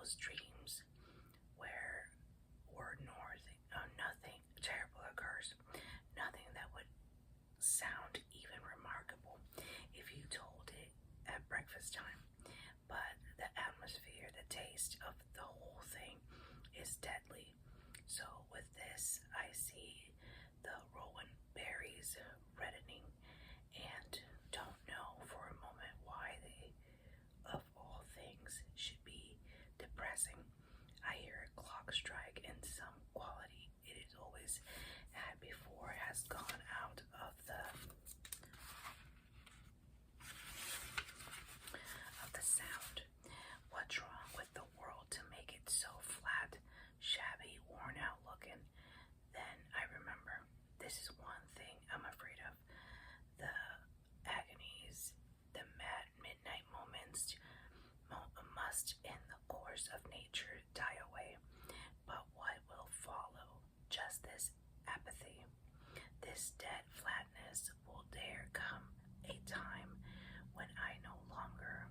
those dreams where nothing terrible occurs, nothing that would sound even remarkable if you told it at breakfast time. But the atmosphere, the taste of the whole thing is deadly. So with this, I see the rowan berries reddening and don't know for a moment why they, of all things, should be depressing. I hear a clock strike and some quality it has always had before has gone out of the sound. What's wrong with the world to make it so flat, shabby, worn out looking? Then I remember this is one thing I'm afraid of. The agonies, the mad midnight moments must in the course of nature die away. But what will follow? Just this apathy, this dead flatness. Will there come a time when I no longer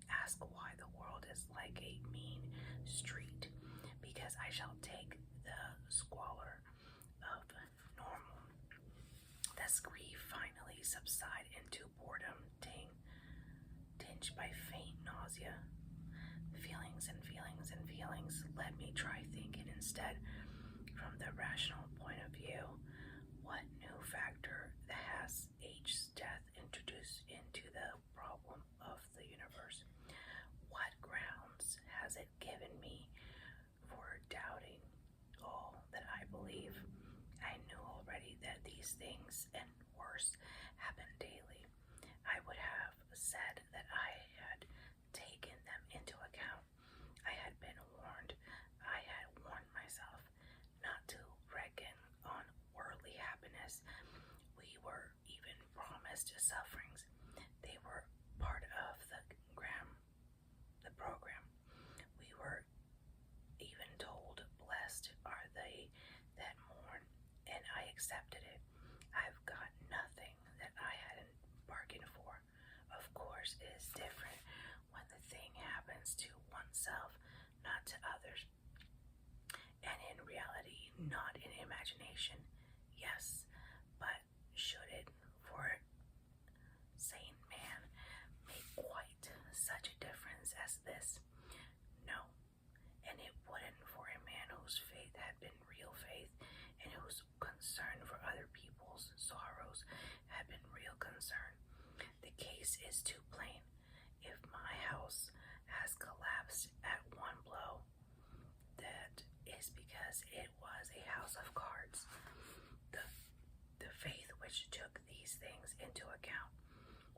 ask why the world is like a mean street, because I shall take the squalor of normal, thus grief finally subside into boredom, tinged by faint nausea, feelings and feelings and feelings. Let me try thinking instead from the rational point of view. What new factor has H's death introduced into the problem of the universe? What grounds has it given me for doubting all that I believe? I knew already that these things and worse happen daily. I would have said that I had taken them into account. I had been warned. I had warned myself not to reckon on worldly happiness. We were even promised sufferings. They were part of the program. We were even told, blessed are they that mourn, and I accepted it. I've got nothing that I hadn't bargained for. Of course, it is different when the thing happens to oneself, not to others, and in reality, not in imagination. Yes, but should it, for a sane man, make quite such a difference as this? No, and it wouldn't for a man whose faith had been real faith, and whose concern for other people's sorrows had been real concern. The case is too plain. If my house has collapsed at one blow, that is because it was a house of cards. The faith which took these things into account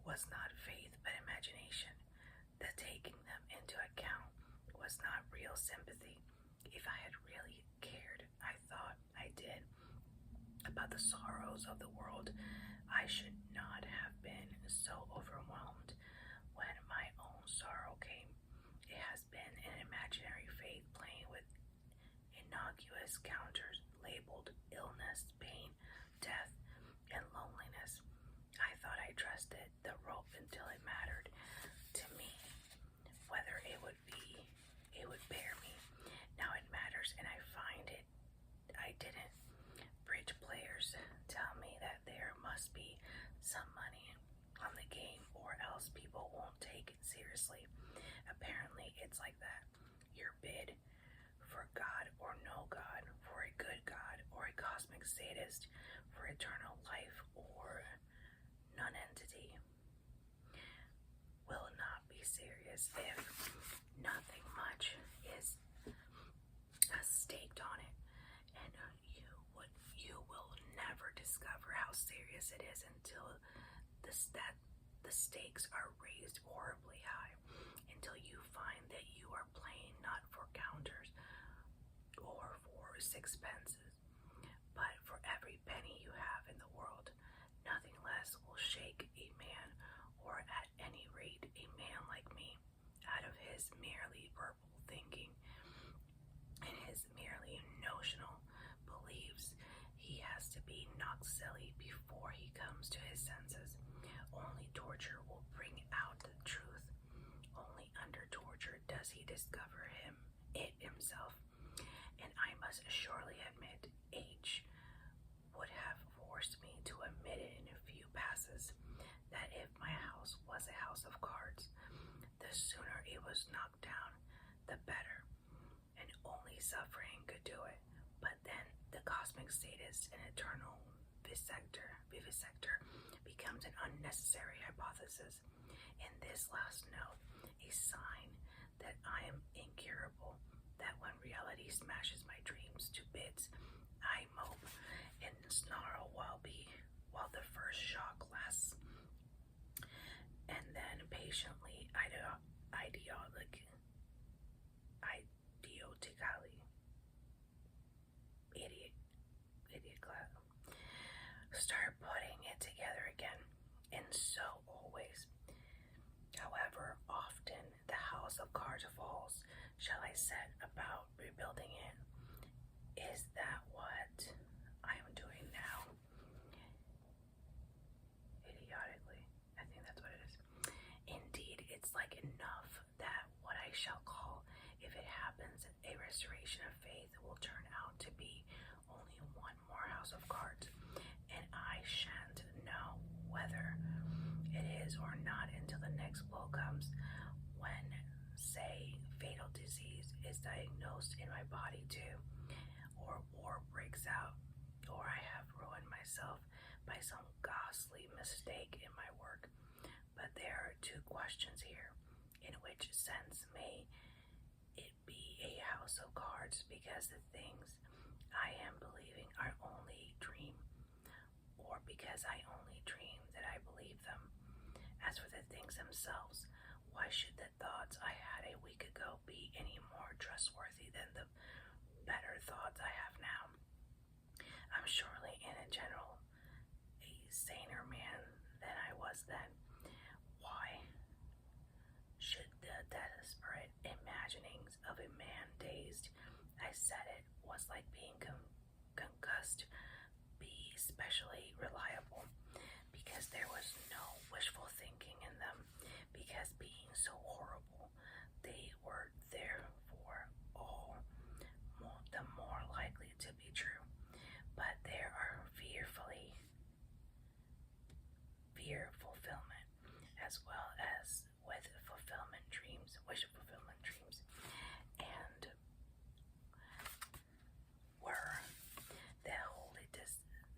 was not faith but imagination. The taking them into account was not real sympathy. If I had really cared, I thought I did, about the sorrows of the world, I should not have been so overwhelmed when my own sorrow came. It has been an imaginary faith playing with innocuous counters labeled illness, pain, death, and loneliness. I thought I trusted the rope until it mattered to me whether it would bear me. Now it matters, and I find it I didn't. Bridge players tell me that there must be some money on the game, or else people won't take it seriously. Apparently, it's like that. Your bid for God or no God, for a good God or a cosmic sadist, for eternal life or nonentity, will not be serious if nothing much is staked on it, and you will never discover how serious it is until the stakes are raised horribly high, until you find that you are playing not for counters or for sixpences, but for every penny you have in the world. Nothing less will shake a man, or at any rate a man like me, out of his merely verbal thinking and his merely notional beliefs. He has to be knocked silly before he comes to his senses. Only torture will bring out the truth. Only under torture does he discover him must surely admit H would have forced me to admit it in a few passes, that if my house was a house of cards, the sooner it was knocked down, the better, and only suffering could do it. But then the cosmic sadist and eternal vivisector becomes an unnecessary hypothesis. In this last note, a sign that I am incurable, that when reality smashes my dreams to bits, I mope and snarl while the first shock lasts, and then patiently idiotically start putting it together again. And so always, however often the house of cards falls, shall I set about rebuilding it? Is that what I am doing now? Idiotically. I think that's what it is. Indeed, it's like enough that what I shall call, if it happens, a restoration of faith will turn out to be only one more house of cards, and I shan't know whether it is or not until the next blow comes, when, say, fatal disease is diagnosed in my body too, or war breaks out, or I have ruined myself by some ghastly mistake in my work. But there are two questions here. In which sense may it be a house of cards because the things I am believing are only dream, or because I only dream that I believe them? As for the things themselves, why should the thoughts I had a week ago be any more trustworthy than the better thoughts I have now? I'm surely in a general a saner man than I was then. Why should the desperate imaginings of a man dazed, I said it was like being concussed, be especially reliable? Because there was no wishful thinking in them, because being so horrible, they were therefore all the more likely to be true. But there are fear fulfillment, as well as with fulfillment dreams, wish fulfillment dreams, and were they wholly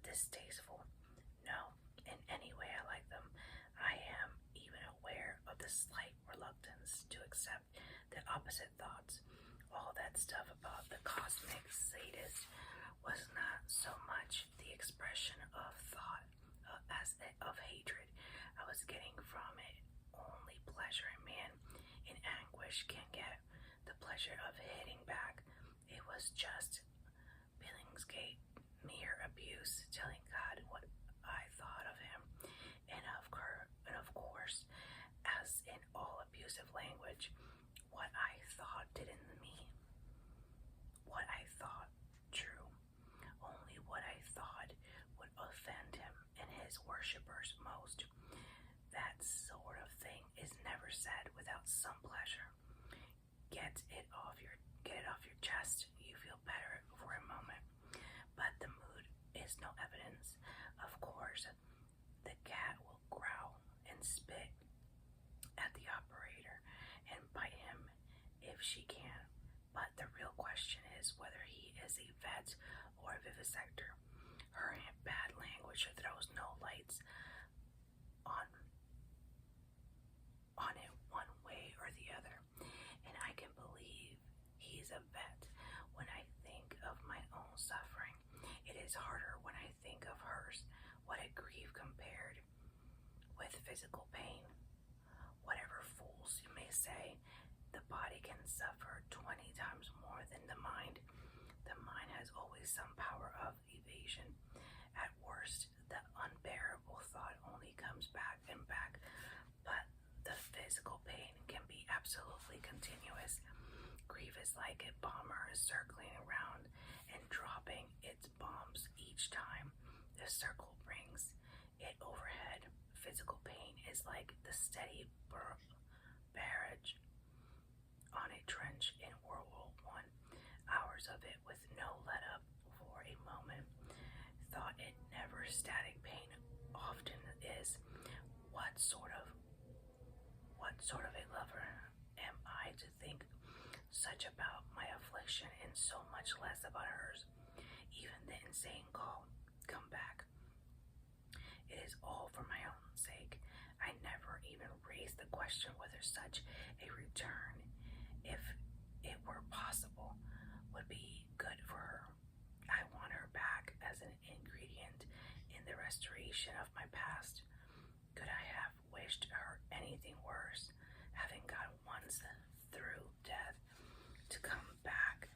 distasteful? No, in any way I like them. I am even aware of the slight reluctance to accept the opposite thoughts. All that stuff about the cosmic sadist was not so much the expression of thought as of hatred. I was getting from it only pleasure a man in anguish can get, the pleasure of hitting back. It was just Billingsgate, mere abuse, telling God what I thought of him, and of course, as in all abusive language, what I thought didn't mean what I thought true, only what I thought would offend him and his worshippers most. That sort of thing is never said without some pleasure. Get it off your chest. You feel better for a moment, but the mood is no evidence. Of course, the cat will growl and spit at the operator and bite him if she can. But the real question is whether he is a vet or a vivisector. Her bad language throws no lights on it one way or the other, and I can believe he's a vet when I think of my own suffering. It is harder when I think of hers. What a grief compared with physical pain. Whatever fools you may say, the body can suffer 20 times more than the mind. The mind has always some power of evasion. At worst, the unbearable thought only comes back and back, but the physical pain can be absolutely continuous. Grief is like a bomber circling around and dropping its bombs each time the circle brings it overhead. Physical pain is like the steady barrage on a trench in World War I. Hours of it with no it never static pain often is. What sort of a lover am I to think such about my affliction and so much less about hers? Even the insane call, come back. It is all for my own sake. I never even raised the question whether such a return, if it were possible, would be good for her. I want her back as an ingredient in the restoration of my past. Could I have wished her anything worse, having got once through death, to come back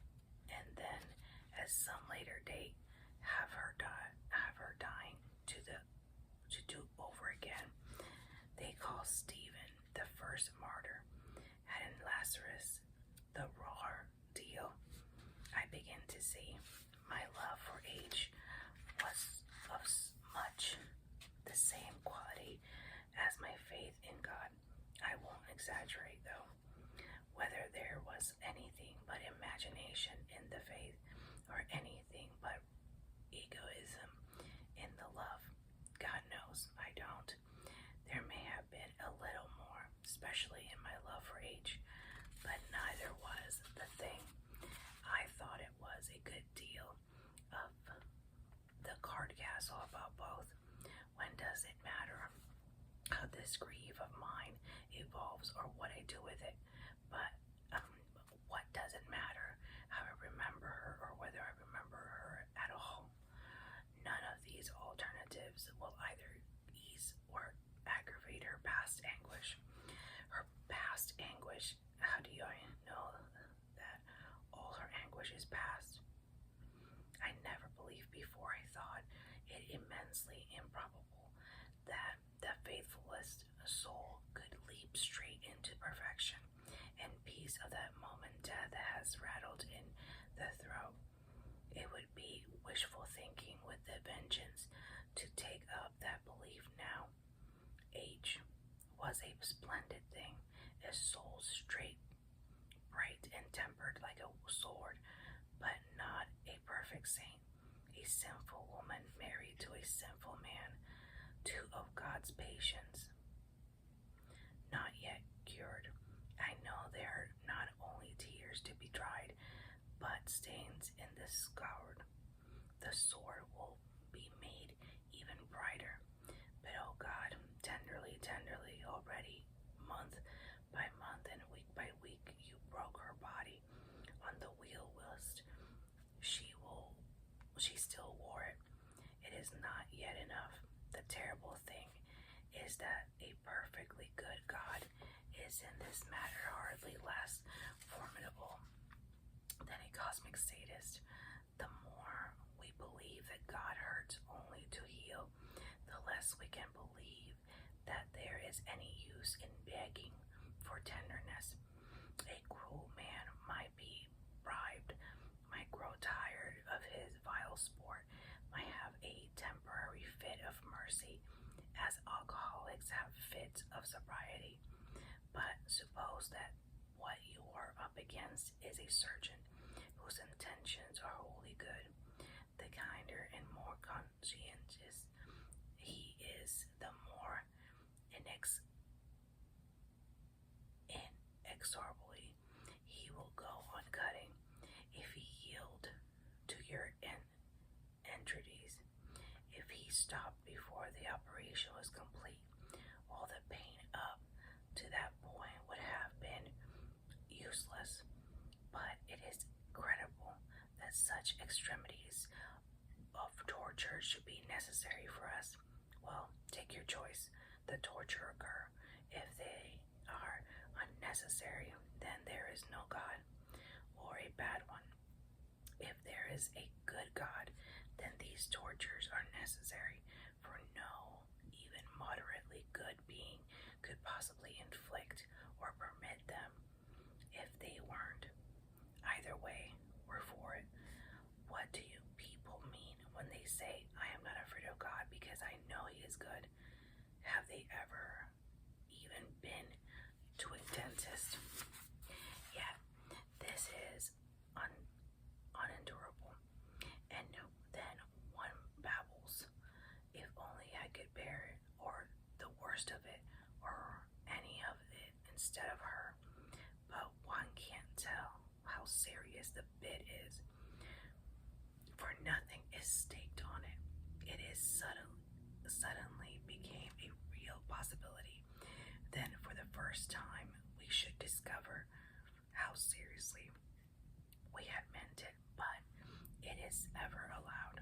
and then, at some later date, have her dying to do over again? They call Stephen the first martyr, and Lazarus the raw deal. I begin to see my love for H was of much the same quality as my faith in God. I won't exaggerate, though. Whether there was anything but imagination in the faith, or anything but egoism in the love, God knows I don't. There may have been a little more, especially in my love for H, but neither was the thing. I thought it was a good deal of the card castle about both. When does it matter how this grief of mine evolves or what I do with it? But what does it matter how I remember her or whether I remember her at all? None of these alternatives will either ease or aggravate her past anguish. Her past anguish, how do I know that all her anguish is past? I never believed before. I thought it immensely improbable that the faithfulest soul could leap straight into perfection and peace of that moment death has rattled in the throat. It would be wishful thinking with a vengeance to take up that belief now. H was a splendid thing, a soul straight, bright, and tempered like a sword, but not a perfect saint. A sinful woman married to a sinful man, two of God's patience, not yet cured. I know there are not only tears to be dried, but stains in the scoured. The sword will be made even brighter. But oh God, tenderly, tenderly, already, month by month and week by week, you broke her body on the wheel whilst she still wore it. It is not yet enough. The terrible thing is that a perfectly good God is in this matter hardly less formidable than a cosmic sadist. The more we believe that God hurts only to heal, the less we can believe that there is any use in begging for tenderness. A cruel man might be bribed, might grow tired of his vile sport, might have a temporary fit of mercy, as alcoholics have fits of sobriety. But suppose that what you are up against is a surgeon whose intentions are wholly good. The kinder and more conscientious he is, the more inexorably he will go on cutting. If he yield to your entreaties, if he stopped before the operation was complete, all the pain up to that point would have been useless. But it is credible that such extremities of torture should be necessary for us. Well, take your choice. The torture occur. If they are unnecessary, then there is no God, or a bad one. If there is a good God, then these tortures are necessary, for no even moderately good being could possibly inflict or permit them if they weren't. Either way, we're for it. What do you people mean when they say, I am not afraid of God because I know he is good? Have they ever even been to a dentist? Yet, this is unendurable. And then one babbles how serious the bid is. For nothing is staked on it. It is suddenly became a real possibility. Then, for the first time, we should discover how seriously we had meant it, but it is ever allowed.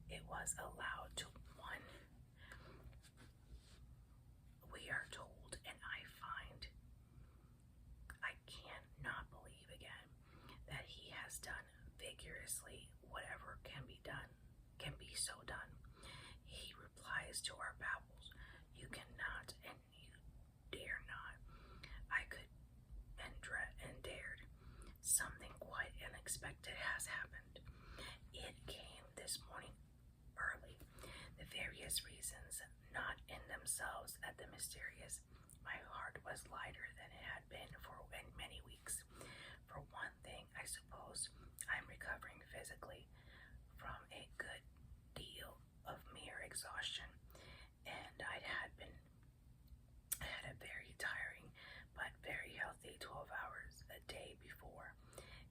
It was allowed to one, we are told, and I find I cannot believe again that he has done vigorously whatever can be done, can be so done. He replies to our babbles, you cannot and you dare not. I could and dared. Something quite unexpected has happened. It came this morning early. The various reasons, not in themselves at the mysterious. My heart was lighter than it had been for many weeks. For one thing, I suppose I'm recovering physically from a good deal of mere exhaustion, and I had a very tiring but very healthy 12 hours a day before,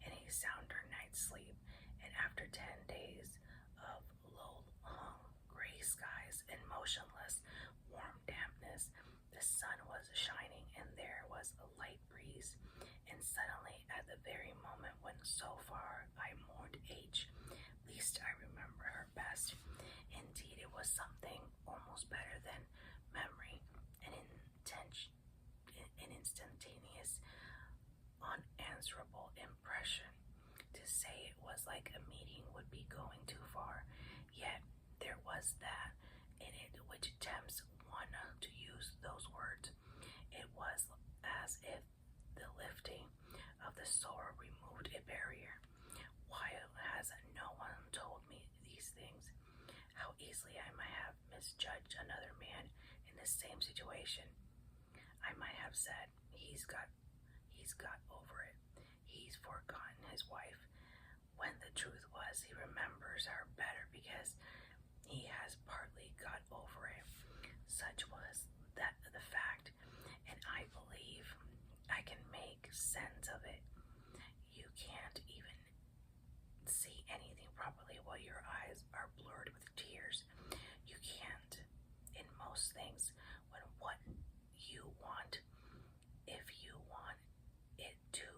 and a sounder night's sleep, and after 10 days of low-hung gray skies and motionless, warm dampness, the sun was shining and there was a light breeze, and suddenly, at the very moment when so far I mourned H, least I remember her best. Indeed, it was something almost better than memory, an instantaneous, unanswerable impression. To say it was like a meeting would be going too far, yet there was that in it which tempts one to use those words. It was as if the lifting of the soul removed a barrier. Why has no one told me these things? How easily I might have misjudged another man in the same situation. I might have said, he's got over it. He's forgotten his wife. When the truth was, he remembers her better because he has partly got over it. Such was that the fact, and I believe I can make sense of it. You can't even see anything properly while your eyes are blurred with tears. You can't, in most things, when what you want, if you want it too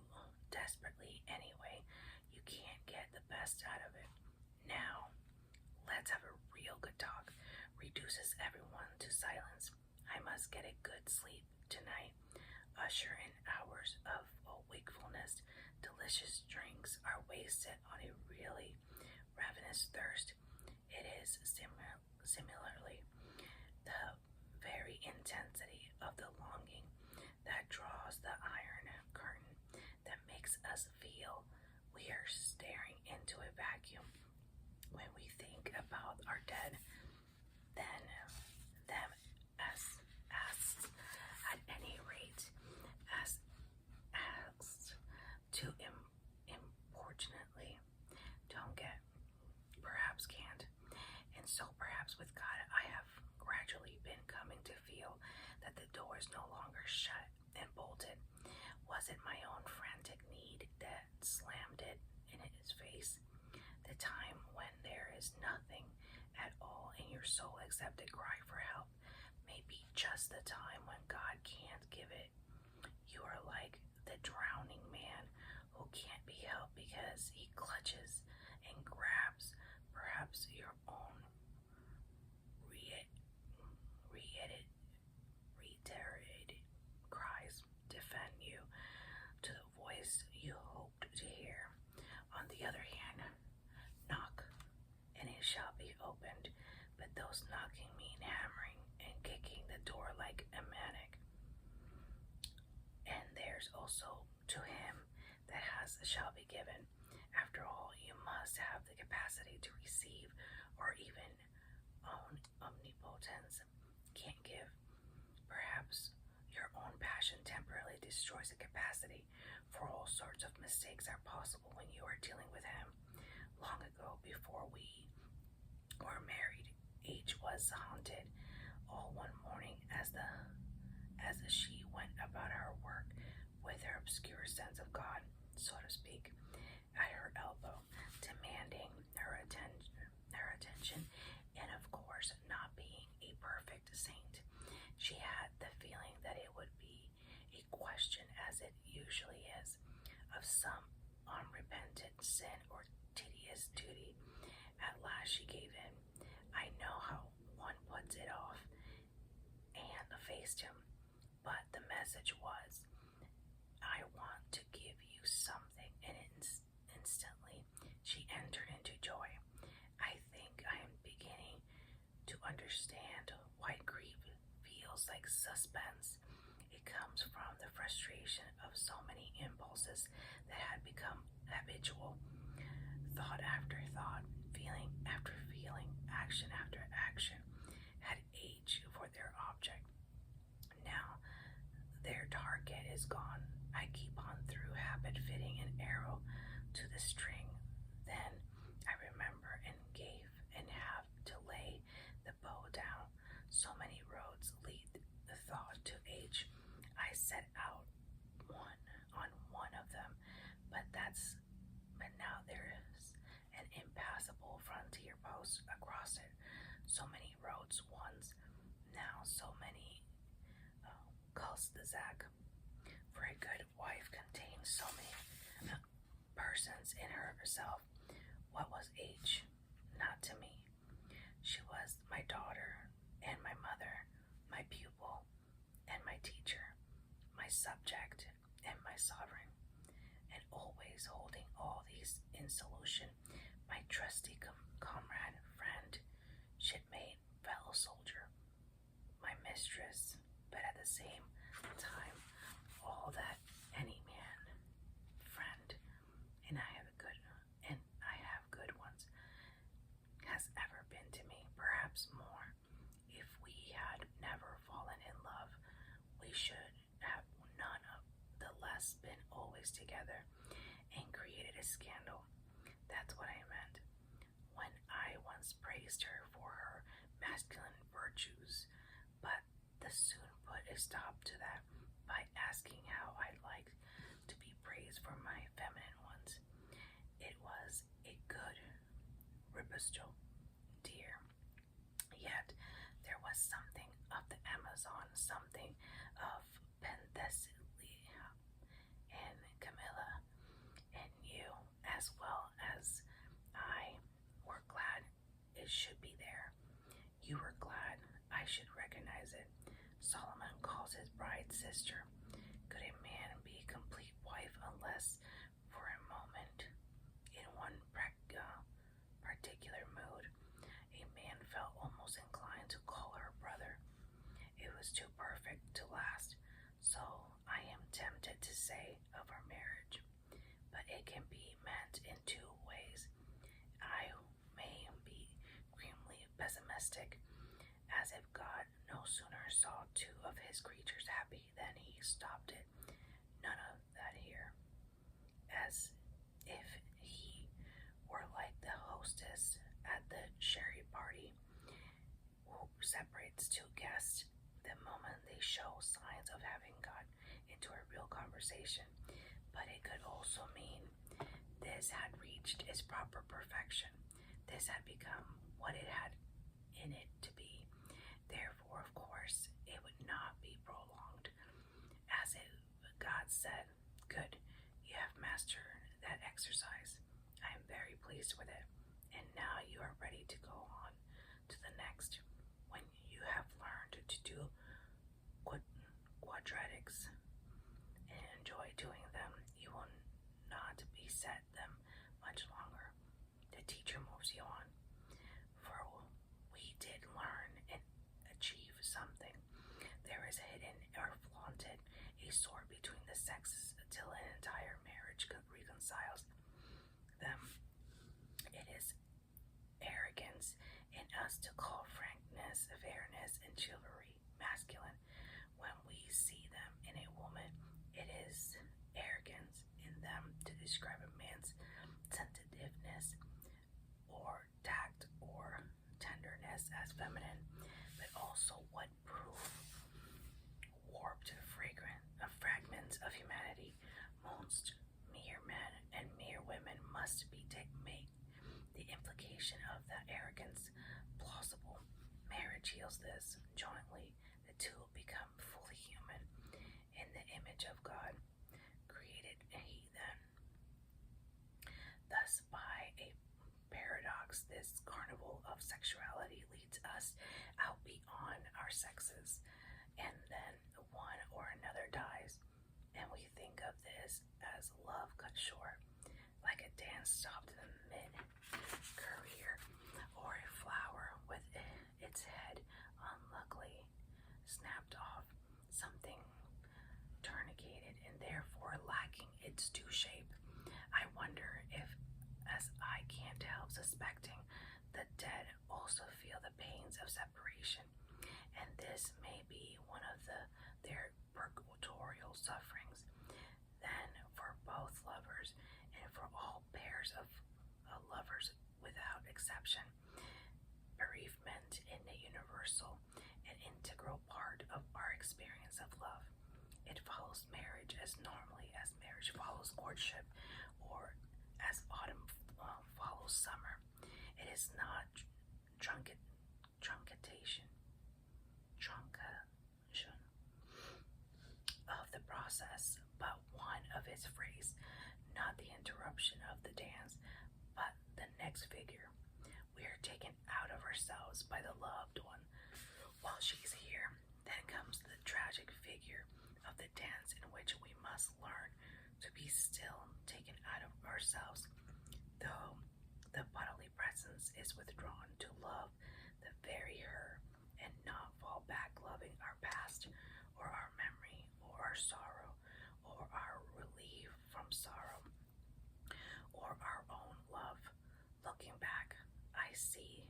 desperately anyway, you can't get the best out of it. Now, let's have a real good talk. Reduces everyone to silence. I must get a good sleep tonight. Usher in hours of wakefulness. Delicious drinks are wasted on a really ravenous thirst. It is similarly the very intensity of the longing that draws the iron curtain that makes us feel we are staring into a vacuum. When we think about our dead, then them as at any rate as to importunately don't get, perhaps can't, and so perhaps with God I have gradually been coming to feel that the door is no longer shut and bolted. Was it my own frantic need that slammed it in his face? The time when there is nothing at all in your soul except a cry for help may be just the time when God can't give it. You are like the drowning man who can't be helped because he clutches and grabs perhaps your own reiterated cries defend you to the voice you hoped to hear. On the other hand, knock and it shall be opened, but those knocking mean hammering and kicking the door like a maniac. And there's also to him that has shall be given. After all, you must have the capacity to receive, or even own omnipotence can't give. Perhaps your own passion temporarily destroys the capacity, for all sorts of mistakes are possible when you are dealing with him. Long ago, before we were married, H was haunted all one morning as she went about her work with her obscure sense of God. so to speak, at her elbow, demanding her attention, and of course, not being a perfect saint. She had the feeling that it would be a question, as it usually is, of some unrepentant sin or tedious duty. At last she gave in. I know how one puts it off, and faced him, but the message was, I want to give you something, and instantly she entered into joy. I think I am beginning to understand why grief feels like suspense. It comes from the frustration of so many impulses that had become habitual. Thought after thought, feeling after feeling, action after action had aged for their object. Now their target is gone. I keep on through habit, fitting an arrow to the string. Then I remember and gave and have to lay the bow down. So many roads lead the thought to H. I set out on one of them, but now there is an impassable frontier post across it. So many roads once, now so many cul-de-sac. For a good wife contains so many persons in herself. What was H? Not to me. She was my daughter and my mother, my pupil and my teacher, my subject and my sovereign, and always holding all these in solution, my trusty comrade, friend, shipmate, fellow soldier, my mistress, but at the same time, all that any man, friend, and I have good ones, has ever been to me, perhaps more. If we had never fallen in love, we should have none of the less been always together and created a scandal. That's what I meant when I once praised her for her masculine virtues, but the soon put a stop to that by asking how I liked to be praised for my feminine ones. It was a good riposte, dear. Yet there was something of the Amazon, something of Penthesilea and Camilla, and you, as well as I, were glad it should be there. You were glad I should recognize it. Solomon calls his bride sister. Could a man be a complete wife unless, for a moment, in one particular mood, a man felt almost inclined to call her brother? It was too perfect to last, so I am tempted to say of our marriage. But it can be meant in two ways. I may be grimly pessimistic, as if God no sooner saw two of his creatures happy than he stopped it. None of that here. As if he were like the hostess at the sherry party, who separates two guests the moment they show signs of having got into a real conversation. But it could also mean this had reached its proper perfection. This had become what it had in it to be. Therefore, of course, it would not be prolonged. As if God said, good, you have mastered that exercise. I am very pleased with it. And now you are ready to go on to the next. When you have learned to do quadratics and enjoy doing them, you will not beset them much longer. The teacher moves you on. For we did learn and achieve something. There is hidden or flaunted a sword between the sexes till an entire marriage reconciles them. It is arrogance in us to call frankness, fairness, and chivalry masculine when we see them in a woman. It is arrogance in them to describe a man's sensitiveness or tact or tenderness as feminine, but also what proof warped fragments of humanity most mere men marriage heals this. Jointly, the two become fully human in the image of God, created He then. Thus, by a paradox, this carnival of sexuality leads us out beyond our sexes, and then one or another dies, and we think of this as love cut short, like a dance stopped in mid-career, or a flower with its head unluckily snapped off, something tourniqueted and therefore lacking its due shape. I wonder if, as I can't help suspecting, the dead also feel the pains of separation, and this may be one of their purgatorial sufferings. Then, for both lovers and for all pairs of lovers without exception, bereavement is a universal and integral part of our experience of love. It follows marriage as normally as marriage follows courtship, or as autumn follows summer. It is not truncation of the process, but one of its phrase, not the interruption of the dance, but the next figure. We are taken out of ourselves by the loved one while she's here. Then comes the tragic figure of the dance, in which we must learn to be still, taken out of ourselves, though the bodily presence is withdrawn, to love the very her, and not fall back loving our past, or our memory, or our sorrow, or our relief from sorrow, or our own love. Looking back, I see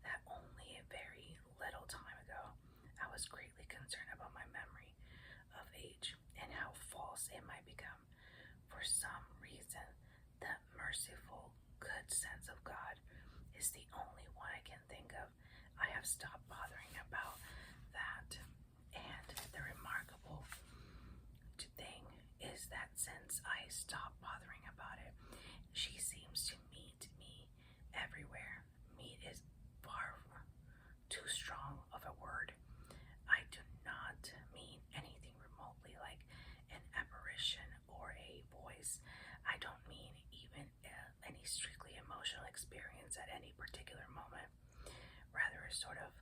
that only a very little time ago I was greatly concerned about my memory of age and how false it might become. For some reason, the merciful, good sense of God is the only one I can think of. I have stopped bothering about that, and the remarkable thing is that since I stopped bothering about it, she seems to meet me everywhere. Meet is far too strong of a word. I do not mean anything remotely like an apparition or a voice. I don't mean even any strictly emotional experience at any particular moment. Rather, a sort of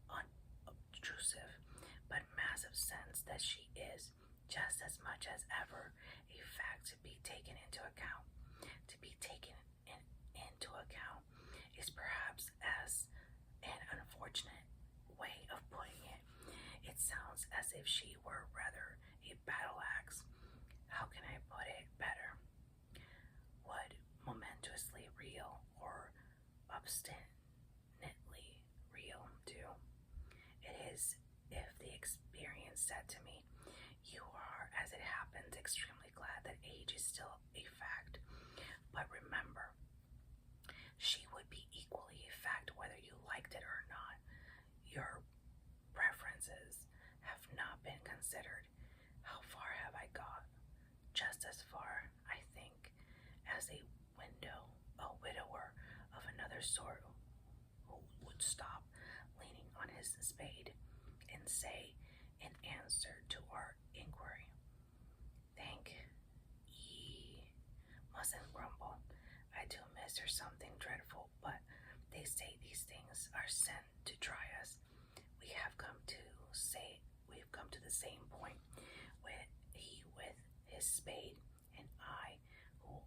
unobtrusive, but massive sense that she is, just as much as ever, a fact to be taken into account. To be taken into account is perhaps as an unfortunate way of putting it. It sounds as if she were rather a battle axe. How can I put it better? Would momentously real or obstinately real do? It is if the experience said to me, "You are, as it happens, extremely glad that age is still a fact. But remember, she would be equally a fact whether you liked it or not. Your preferences have not been considered. How far have I got? Just as far, I think, as a widower of another sort who would stop leaning on his spade and say, in answer to our inquiry, 'Think ye mustn't grumble. I do miss her something dreadful, but they say these things are sent to try us. We've come to the same point, with he with his spade, and I, who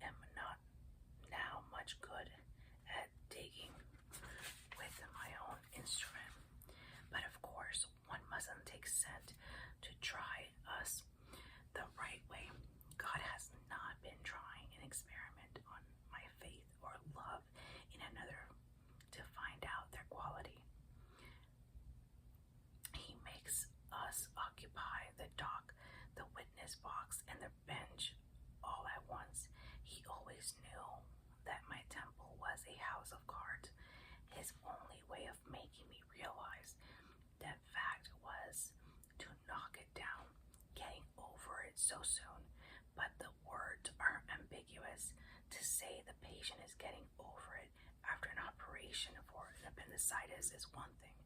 am not now much good at digging with my own instrument. But of course, one mustn't take scent to try us the right way. God has not been trying an experiment on my faith or love in another to find out their quality. He makes us occupy the dock, the witness box, and the bench all at once. He always knew that my temple was a house of cards. His only way of making me realize that fact was to knock it down, getting over it so soon. But the words are ambiguous. To say the patient is getting over it after an operation operation for an appendicitis is one thing.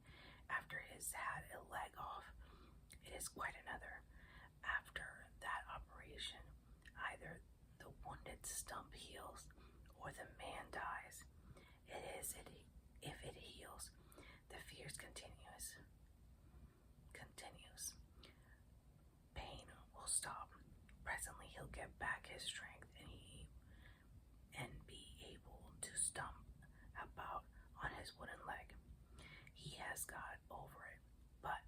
After he's had a leg off, it is quite another. After that operation, either the wounded stump heals or the man dies. If it heals, the fears continues. Pain will stop. Presently he'll get back his strength and be able to stump about on his wooden leg. He has got over it, but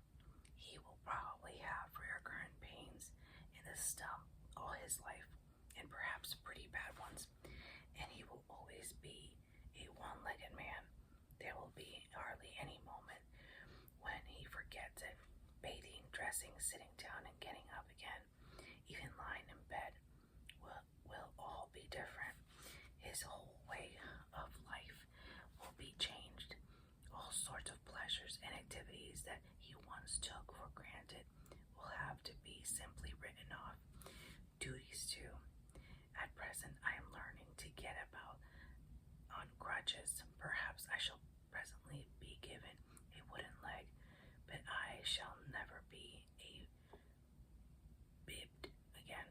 he will probably have recurrent pains in the stump all his life, and perhaps pretty bad ones, and he will always be a one-legged man. There will be hardly any moment when he forgets it. Bathing, dressing, sitting down, and getting up again, even lying in bed, will all be different. His whole way of life will be changed. All sorts of pleasures and activities that he once took for granted will have to be simply written off. Duties too. At present I am learning to get about on crutches. Perhaps I shall presently be given a wooden leg, but I shall never be bibbed again.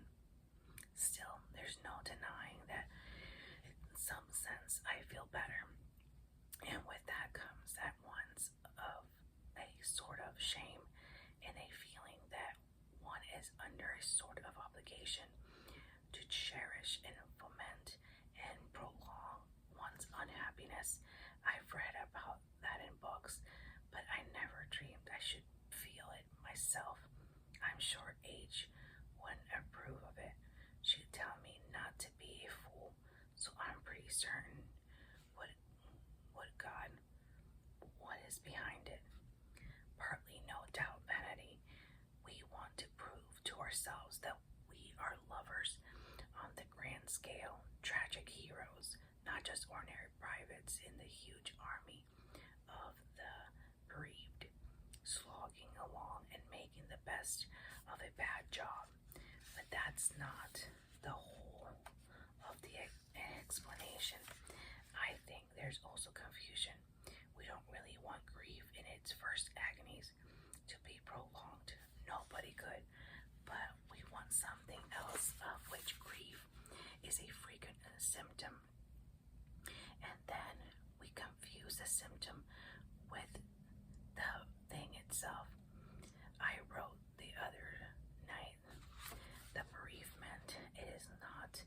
Still, there's no denying that in some sense I feel better, and with that comes at once of a sort of shame and a feeling that one is under a sort of obligation to cherish and foment and prolong one's unhappiness. I've read about that in books, but I never dreamed I should feel it myself. I'm sure H wouldn't approve of it. She'd tell me not to be a fool, so I'm pretty certain would God what is behind it. Partly, no doubt, vanity. We want to prove to ourselves that we are lovers on the grand scale, tragic heroes, not just ordinary privates in the huge army of the bereaved, slogging along and making the best of a bad job. But that's not the whole of the explanation. I think there's also confusion. We don't really want grief in its first agonies to be prolonged. Nobody could. But we want something else, of which grief is a frequent symptom. And then we confuse the symptom with the thing itself. I wrote the other night, the bereavement, it is not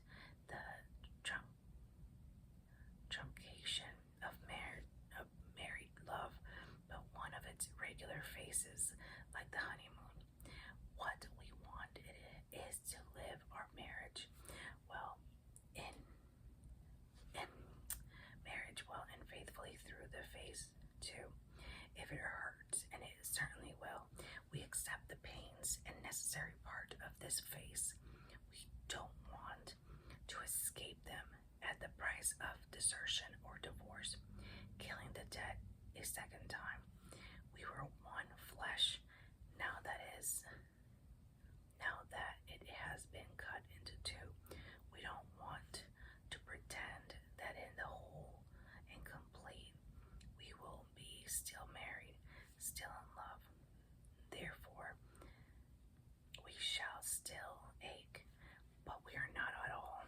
the truncation of married love, but one of its regular phases, like the honeymoon. What we want is to live our marriage well in marriage well and faithfully through the phase too. If it hurts, and it certainly will, we accept the pains and necessary part of this phase. We don't want to escape them at the price of desertion or divorce, killing the dead a second time. We were one flesh. Now that it has been cut into two, we don't want to pretend that in the whole and complete we will be still married, still in love. Therefore, we shall still ache, but we are not at all.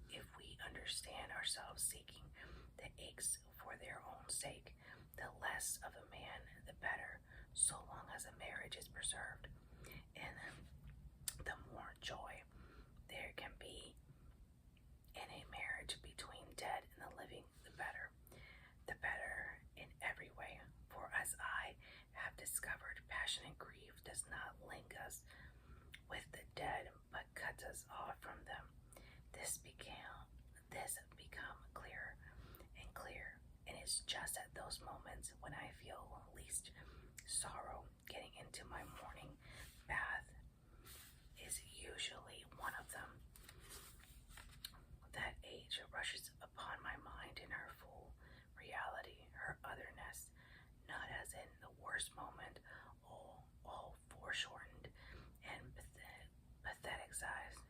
If we understand ourselves seeking the aches for their own sake, the less of a man the better, so long as a marriage is preserved. And the more joy there can be in a marriage between dead and the living, the better. The better in every way, for as I have discovered, passionate grief does not link us with the dead, but cuts us off from them. This become clearer and clearer, and it's just at those moments when I feel least sorrow getting into my morning bath is usually one of them. That age rushes upon my mind in her full reality, her otherness, not as in the worst moment, all foreshortened and patheticized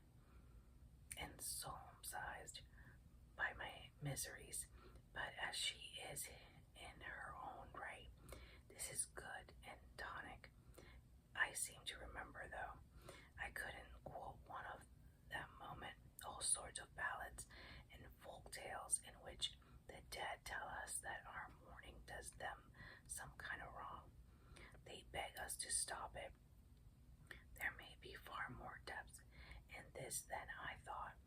and solemnized by my miseries, but as she is sorts of ballads and folk tales in which the dead tell us that our mourning does them some kind of wrong. They beg us to stop it. There may be far more depth in this than I thought.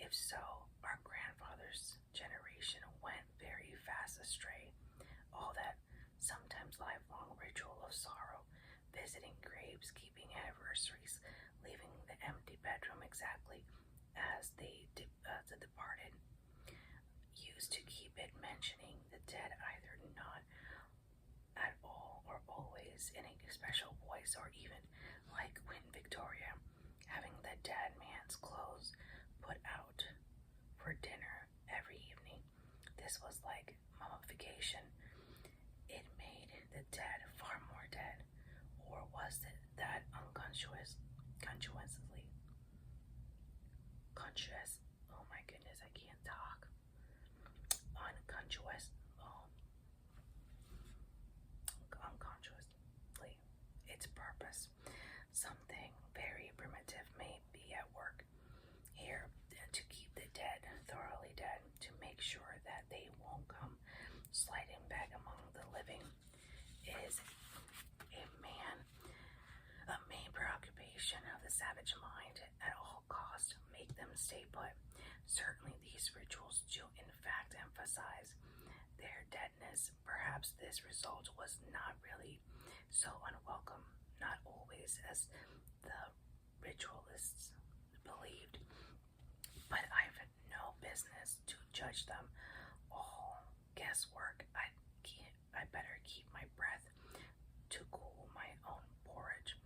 If so, our grandfather's generation went very fast astray. All that sometimes lifelong ritual of sorrow, visiting graves, keeping anniversaries, leaving the empty bedroom exactly as the departed, used to keep it mentioning the dead either not at all or always in a special voice, or even like Queen Victoria, having the dead man's clothes put out for dinner every evening. This was like mummification. It made the dead far more dead, or was it that conscious, oh my goodness, I can't talk, unconsciously, its purpose. Something very primitive may be at work here to keep the dead thoroughly dead, to make sure that they won't come sliding back among the living. It is a main preoccupation of the savage mind. At all costs, make them stay put. Certainly these rituals do in fact emphasize their deadness. Perhaps this result was not really so unwelcome, not always as the ritualists believed, but I've no business to judge them. All guesswork. I better keep my breath to cool my own porridge.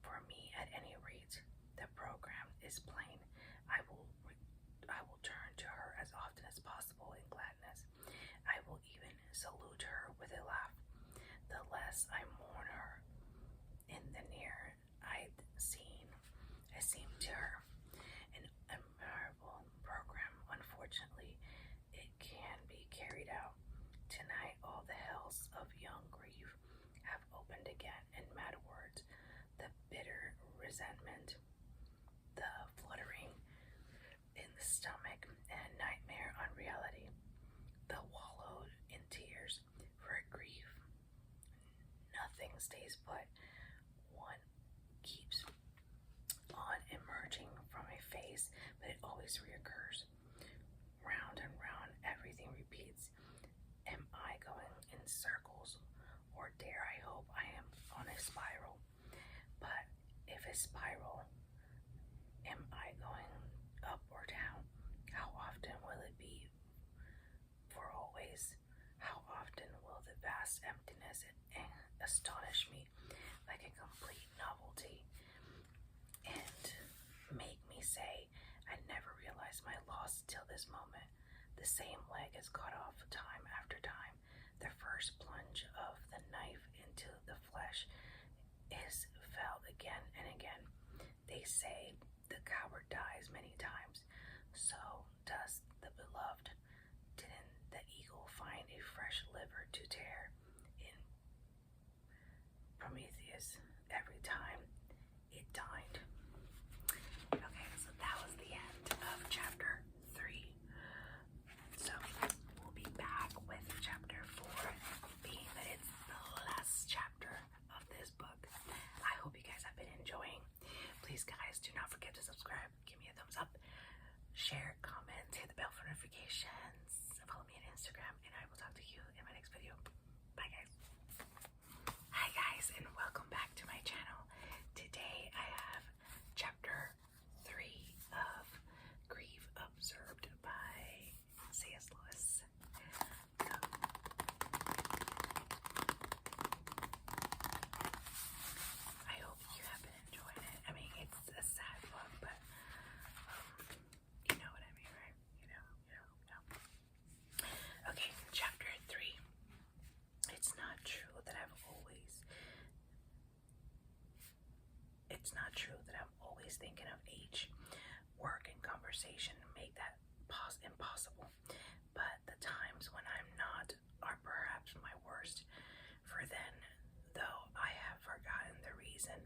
For me, at any rate, the program is plain. I will turn to her as often as possible in gladness. I will even salute her with a laugh. The less I mourn her in the near I seem to her an admirable program. Unfortunately, it can be carried out. Tonight all the hells of young grief have opened again in mad words, the bitter resentment, the fluttering in the stomach, and nightmare on reality, the wallowed in tears for a grief. Nothing stays put. One keeps on emerging from a face, but it always reoccurs. Round and round, everything repeats. Am I going in circles, or dare I hope I am on a spiral? But if a spiral, am I going up or down? How often will it be for always? How often will the vast emptiness astonish me like a complete novelty, and make me say, I never realized my loss till this moment? The same leg is cut off time after time. The first plunge of the knife into the flesh is felt again and again. They say the coward dies many times. So does the beloved. Didn't the eagle find a fresh liver to tear in Prometheus every time it dined? Okay, so that was the end of chapter 3. So we'll be back with chapter 4, being that it's the last chapter of this book. I hope you guys have been enjoying. Please, guys, do not forget to subscribe. Give me a thumbs up, share, comment, hit the bell for notifications, follow me on Instagram, and I will talk to you in my next video. Bye, guys. Hi, guys, and welcome back to my channel. Today I have chapter 3 of Grief Observed by C.S. Lewis. I hope you have been enjoying it. I mean, it's a sad book, but you know what I mean, right? You know. Okay, chapter 3. It's not true that I'm always thinking of H. Work and conversation make that impossible. But the times when I'm not are perhaps my worst. For then, though I have forgotten the reason,